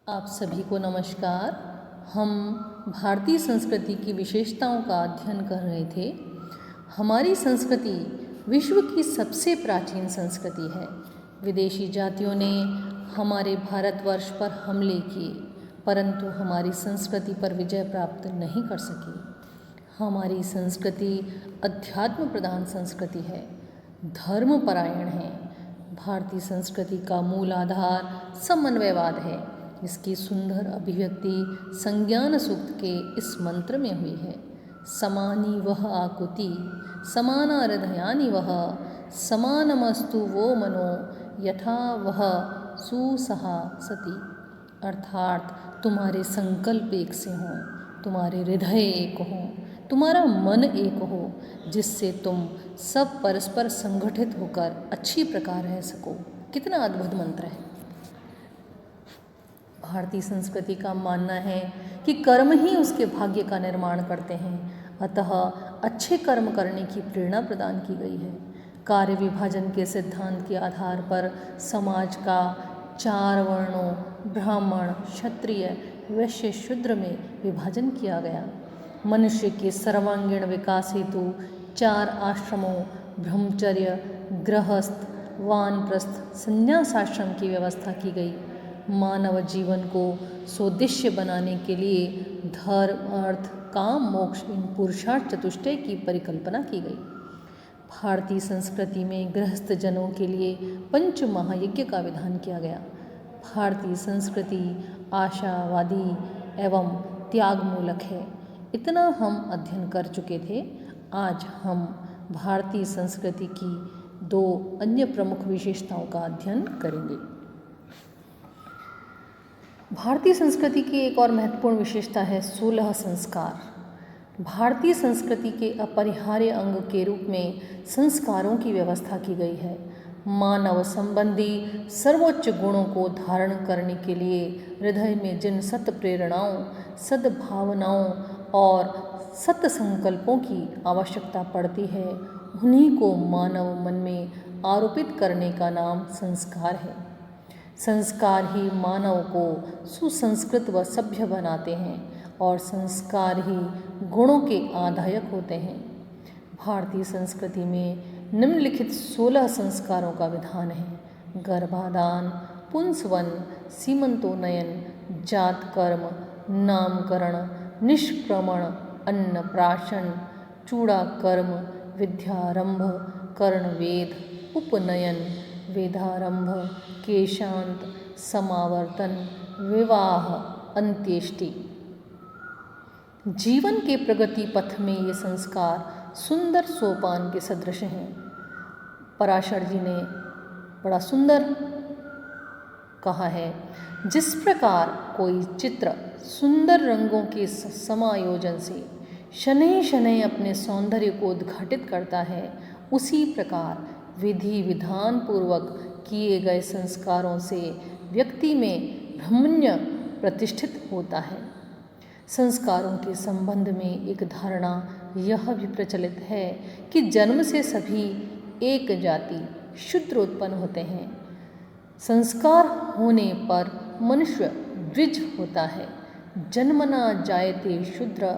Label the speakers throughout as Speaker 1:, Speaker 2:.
Speaker 1: आप सभी को नमस्कार। हम भारतीय संस्कृति की विशेषताओं का अध्ययन कर रहे थे। हमारी संस्कृति विश्व की सबसे प्राचीन संस्कृति है। विदेशी जातियों ने हमारे भारतवर्ष पर हमले किए, परंतु हमारी संस्कृति पर विजय प्राप्त नहीं कर सकी। हमारी संस्कृति अध्यात्म प्रधान संस्कृति है, धर्मपरायण है। भारतीय संस्कृति का मूल आधार समन्वयवाद है। इसकी सुंदर अभिव्यक्ति संज्ञान सूक्त के इस मंत्र में हुई है। समानी वह आकुति समाना हृदयानि वह समानमस्तु वो मनो यथा वह सुसहा सती। अर्थात तुम्हारे संकल्प एक से हों, तुम्हारे हृदय एक हों, तुम्हारा मन एक हो, जिससे तुम सब परस्पर संगठित होकर अच्छी प्रकार रह सको। कितना अद्भुत मंत्र है। भारतीय संस्कृति का मानना है कि कर्म ही उसके भाग्य का निर्माण करते हैं, अतः अच्छे कर्म करने की प्रेरणा प्रदान की गई है। कार्य विभाजन के सिद्धांत के आधार पर समाज का 4 वर्णों ब्राह्मण, क्षत्रिय, वैश्य, शूद्र में विभाजन किया गया। मनुष्य के सर्वांगीण विकास हेतु 4 आश्रमों ब्रह्मचर्य, गृहस्थ, वानप्रस्थ, संन्यास आश्रम की व्यवस्था की गई। मानव जीवन को सोद्देश्य बनाने के लिए धर्म, अर्थ, काम, मोक्ष इन पुरुषार्थ चतुष्टय की परिकल्पना की गई। भारतीय संस्कृति में गृहस्थ जनों के लिए 5 महायज्ञ का विधान किया गया। भारतीय संस्कृति आशावादी एवं त्यागमूलक है। इतना हम अध्ययन कर चुके थे। आज हम भारतीय संस्कृति की 2 अन्य प्रमुख विशेषताओं का अध्ययन करेंगे। भारतीय संस्कृति की एक और महत्वपूर्ण विशेषता है 16 संस्कार। भारतीय संस्कृति के अपरिहार्य अंग के रूप में संस्कारों की व्यवस्था की गई है। मानव संबंधी सर्वोच्च गुणों को धारण करने के लिए हृदय में जिन सत प्रेरणाओं, सद्भावनाओं और सत संकल्पों की आवश्यकता पड़ती है, उन्हीं को मानव मन में आरोपित करने का नाम संस्कार है। संस्कार ही मानव को सुसंस्कृत व सभ्य बनाते हैं और संस्कार ही गुणों के आधायक होते हैं। भारतीय संस्कृति में निम्नलिखित 16 संस्कारों का विधान है। गर्भाधान, पुंसवन, सीमंतोन्नयन, जात कर्म, नामकरण, निष्क्रमण, अन्नप्राशन, चूड़ाकर्म, विद्यारंभ, कर्णवेद, उपनयन, वेदारंभ, केशांत, समावर्तन, विवाह, अंत्येष्टि। जीवन के प्रगति पथ में ये संस्कार सुंदर सोपान के सदृश हैं। पराशर जी ने बड़ा सुंदर कहा है, जिस प्रकार कोई चित्र सुंदर रंगों के समायोजन से शनैः शनैः अपने सौंदर्य को उद्घाटित करता है, उसी प्रकार विधि विधान पूर्वक किए गए संस्कारों से व्यक्ति में ब्रह्मण्य प्रतिष्ठित होता है। संस्कारों के संबंध में एक धारणा यह भी प्रचलित है कि जन्म से सभी एक जाति शूद्र उत्पन्न होते हैं। संस्कार होने पर मनुष्य द्विज होता है। जन्मना जायते शूद्र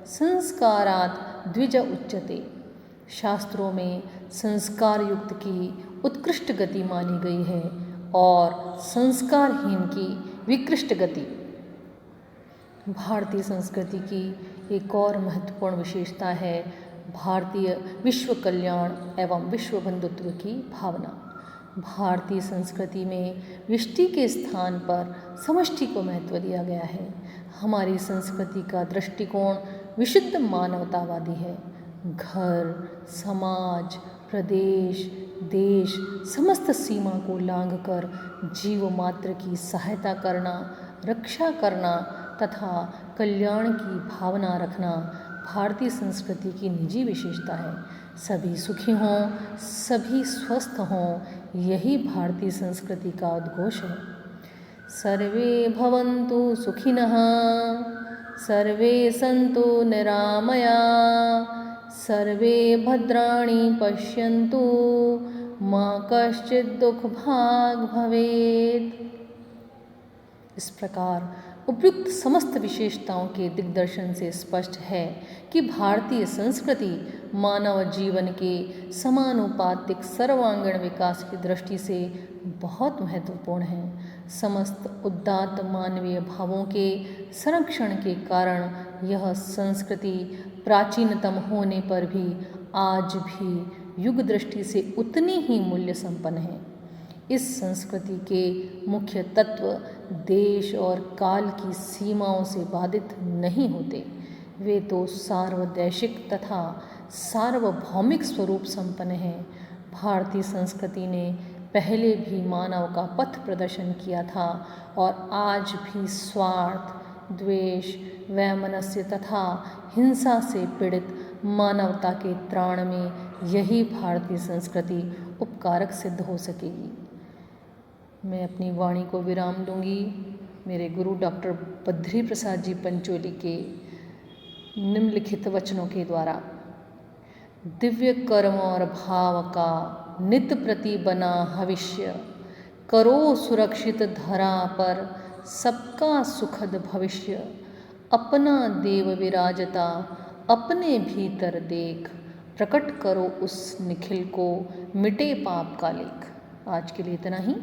Speaker 1: संस्कारात् द्विज उच्यते। शास्त्रों में संस्कार युक्त की उत्कृष्ट गति मानी गई है और संस्कारहीन की विकृष्ट गति। भारतीय संस्कृति की एक और महत्वपूर्ण विशेषता है भारतीय विश्व कल्याण एवं विश्व बंधुत्व की भावना। भारतीय संस्कृति में व्यष्टि के स्थान पर समष्टि को महत्व दिया गया है। हमारी संस्कृति का दृष्टिकोण विशुद्ध मानवतावादी है। घर, समाज, प्रदेश, देश, समस्त सीमा को लांघकर जीव मात्र की सहायता करना, रक्षा करना तथा कल्याण की भावना रखना भारतीय संस्कृति की निजी विशेषता है। सभी सुखी हों, सभी स्वस्थ हों, यही भारतीय संस्कृति का उद्घोष है। सर्वे भवन्तु सुखिनः, सर्वे सन्तु निरामया, सर्वे भद्राणि पश्यन्तु, मा कश्चित् दुःखभाग् भवेत्। इस प्रकार उपयुक्त समस्त विशेषताओं के दिग्दर्शन से स्पष्ट है कि भारतीय संस्कृति मानव जीवन के समानुपातिक सर्वांगीण विकास की दृष्टि से बहुत महत्वपूर्ण है। समस्त उदात्त मानवीय भावों के संरक्षण के कारण यह संस्कृति प्राचीनतम होने पर भी आज भी युग दृष्टि से उतनी ही मूल्य संपन्न है। इस संस्कृति के मुख्य तत्व देश और काल की सीमाओं से बाधित नहीं होते। वे तो सार्वदेशिक तथा सार्वभौमिक स्वरूप संपन्न हैं। भारतीय संस्कृति ने पहले भी मानव का पथ प्रदर्शन किया था और आज भी स्वार्थ, द्वेष, वैमनस्य तथा हिंसा से पीड़ित मानवता के त्राण में यही भारतीय संस्कृति उपकारक सिद्ध हो सकेगी। मैं अपनी वाणी को विराम दूंगी मेरे गुरु डॉक्टर बद्री प्रसाद जी पंचोली के निम्नलिखित वचनों के द्वारा। दिव्य कर्म और भाव का नित प्रति बना भविष्य, करो सुरक्षित धरा पर सबका सुखद भविष्य। अपना देव विराजता अपने भीतर देख, प्रकट करो उस निखिल को मिटे पाप का लेख। आज के लिए इतना ही।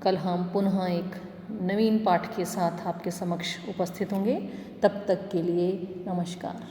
Speaker 1: कल हम पुनः एक नवीन पाठ के साथ आपके समक्ष उपस्थित होंगे। तब तक के लिए नमस्कार।